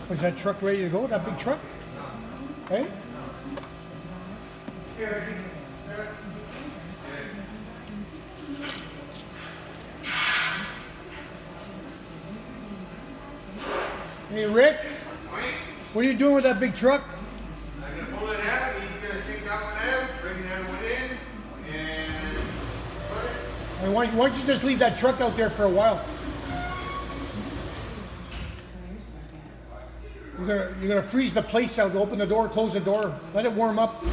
Was that truck ready to go? That big truck? Hey? Hey, Rick? What are you doing with that big truck? I'm going to pull it out. He's going to take that one out, bring that one in, and put it. Hey, why don't you just leave that truck out there for a while? You're gonna freeze the place out. Open the door, close the door, let it warm up.